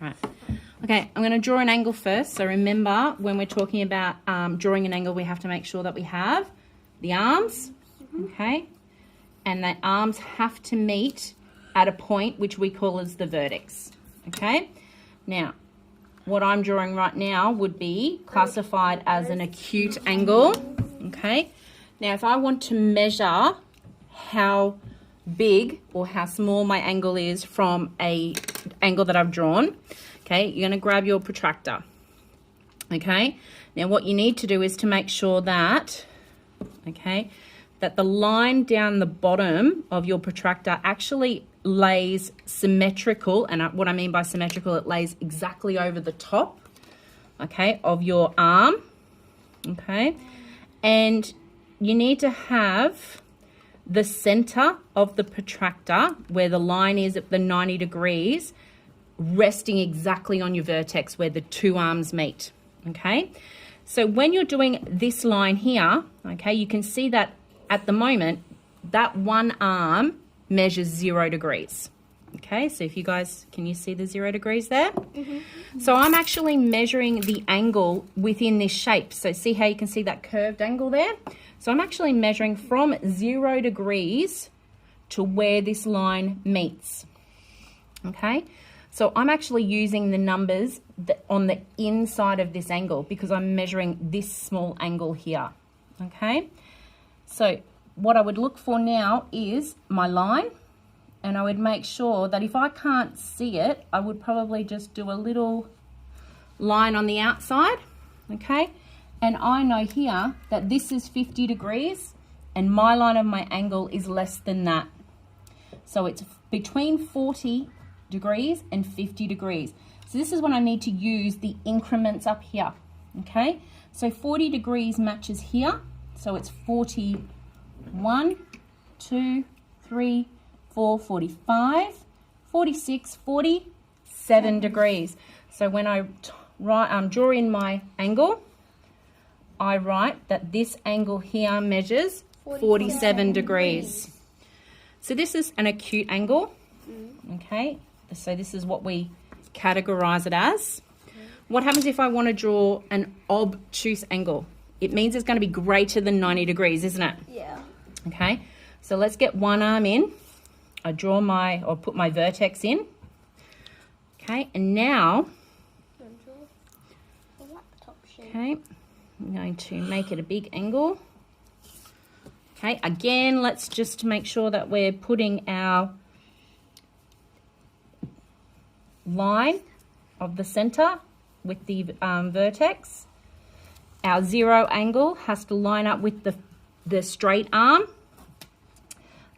Right. Okay, I'm going to draw an angle first. So remember, when we're talking about drawing an angle, we have to make sure that we have the arms, okay? And the arms have to meet at a point which we call as the vertex, okay? Now, what I'm drawing right now would be classified as an acute angle, okay? Now, if I want to measure how big or how small my angle is from a angle that I've drawn, okay, you're going to grab your protractor, okay? Now, what you need to do is to make sure that, okay, that the line down the bottom of your protractor actually lays symmetrical, and what I mean by symmetrical, it lays exactly over the top, okay, of your arm, okay? And you need to have the center of the protractor, where the line is at the 90 degrees, resting exactly on your vertex where the two arms meet, okay? So when you're doing this line here, okay, you can see that at the moment, that one arm measures 0 degrees, okay? So if you guys, can you see the 0 degrees there? Mm-hmm. So I'm actually measuring the angle within this shape. So see how you can see that curved angle there? So I'm actually measuring from 0 degrees to where this line meets, okay? So I'm actually using the numbers on the inside of this angle because I'm measuring this small angle here, okay? So what I would look for now is my line, and I would make sure that if I can't see it, I would probably just do a little line on the outside, okay? And I know here that this is 50 degrees and my line of my angle is less than that. So it's between 40 degrees and 50 degrees. So this is when I need to use the increments up here, okay? So 40 degrees matches here. So it's 41, 2, 3, 4, 45, 46, 47 degrees. So when I draw in my angle, I write that this angle here measures 47 degrees. So this is an acute angle, okay? So this is what we categorize it as. What happens if I want to draw an obtuse angle? It means it's going to be greater than 90 degrees, isn't it? Yeah. Okay, so let's get one arm in. I draw or put my vertex in. Okay, and now, okay, I'm going to make it a big angle. Okay, again, let's just make sure that we're putting our line of the center with the vertex. Our 0 angle has to line up with the straight arm.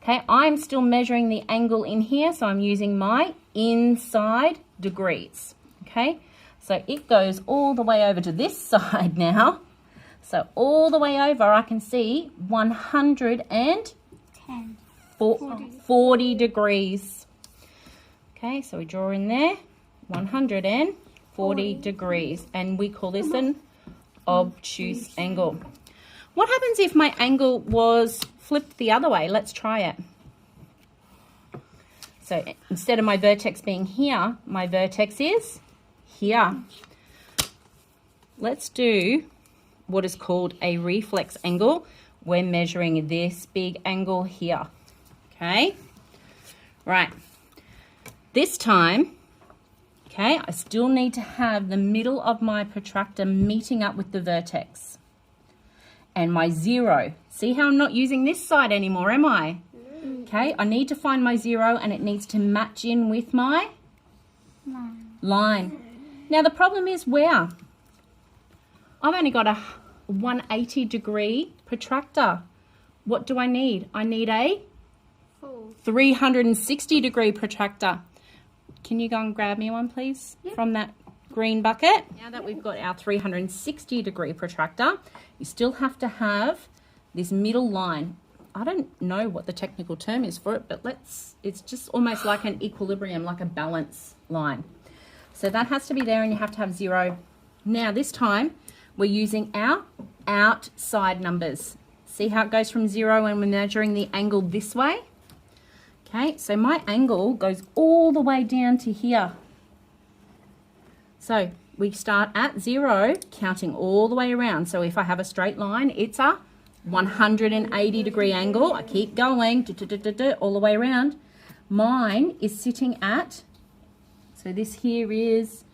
Okay, I'm still measuring the angle in here, so I'm using my inside degrees. Okay, so it goes all the way over to this side now. So all the way over, I can see 140 degrees. Okay, so we draw in there 140 degrees, and we call this an obtuse angle. What happens if my angle was flipped the other way? Let's try it. So instead of my vertex being here, my vertex is here. Let's do what is called a reflex angle. We're measuring this big angle here. Okay? Right. This time, okay, I still need to have the middle of my protractor meeting up with the vertex. And my 0. See how I'm not using this side anymore, am I? Okay, I need to find my 0 and it needs to match in with my line. Now the problem is where? I've only got a 180 degree protractor. What do I need? I need a 360 degree protractor. Can you go and grab me one, please, from that green bucket? Now that we've got our 360 degree protractor, you still have to have this middle line. I don't know what the technical term is for it, but it's just almost like an equilibrium, like a balance line. So that has to be there, and you have to have 0. Now this time we're using our outside numbers. See how it goes from 0 when we're measuring the angle this way? Okay, so my angle goes all the way down to here. So we start at 0, counting all the way around. So if I have a straight line, it's a 180-degree angle. I keep going all the way around. Mine is sitting at, so this here is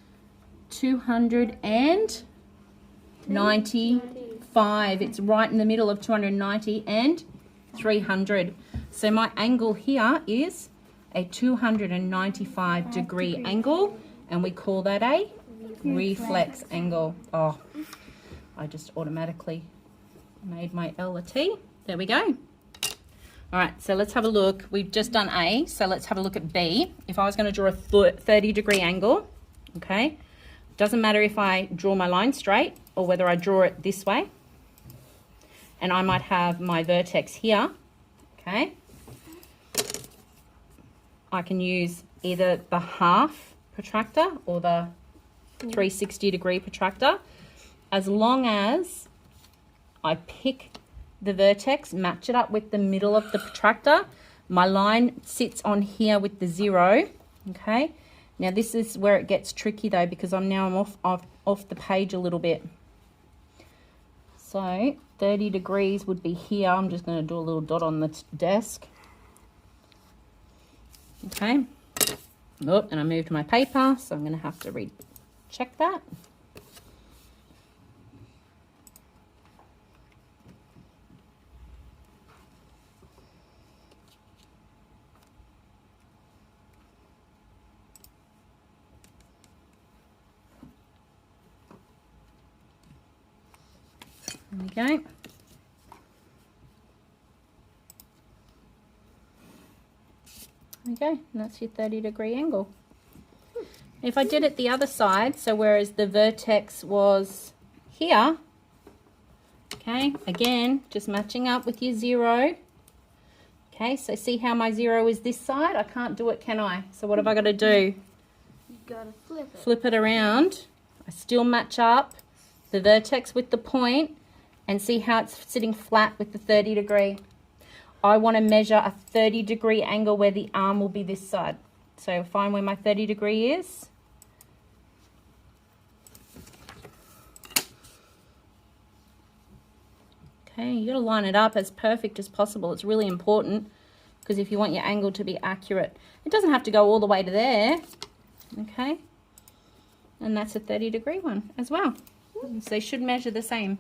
295. It's right in the middle of 290 and 300. So my angle here is a 295-degree angle, and we call that a reflex angle. Oh, I just automatically made my L a T. There we go. All right, so let's have a look. We've just done A, so let's have a look at B. If I was going to draw a 30-degree angle, okay, doesn't matter if I draw my line straight or whether I draw it this way. And I might have my vertex here, okay. I can use either the half protractor or the 360-degree protractor, as long as I pick the vertex, match it up with the middle of the protractor. My line sits on here with the 0, okay. Now this is where it gets tricky though, because I'm off the page a little bit. So 30 degrees would be here. I'm just going to do a little dot on the desk. Okay. Oh, and I moved my paper, so I'm going to have to recheck that. There we go. Okay, and that's your 30-degree angle. If I did it the other side, so whereas the vertex was here, okay, again, just matching up with your 0. Okay, so see how my 0 is this side? I can't do it, can I? So what have I got to do? You gotta flip it. Flip it around. I still match up the vertex with the point, and see how it's sitting flat with the 30-degree. I want to measure a 30-degree angle where the arm will be this side. So find where my 30-degree is. Okay, you got to line it up as perfect as possible. It's really important, because if you want your angle to be accurate, it doesn't have to go all the way to there. Okay, and that's a 30-degree one as well. So they should measure the same.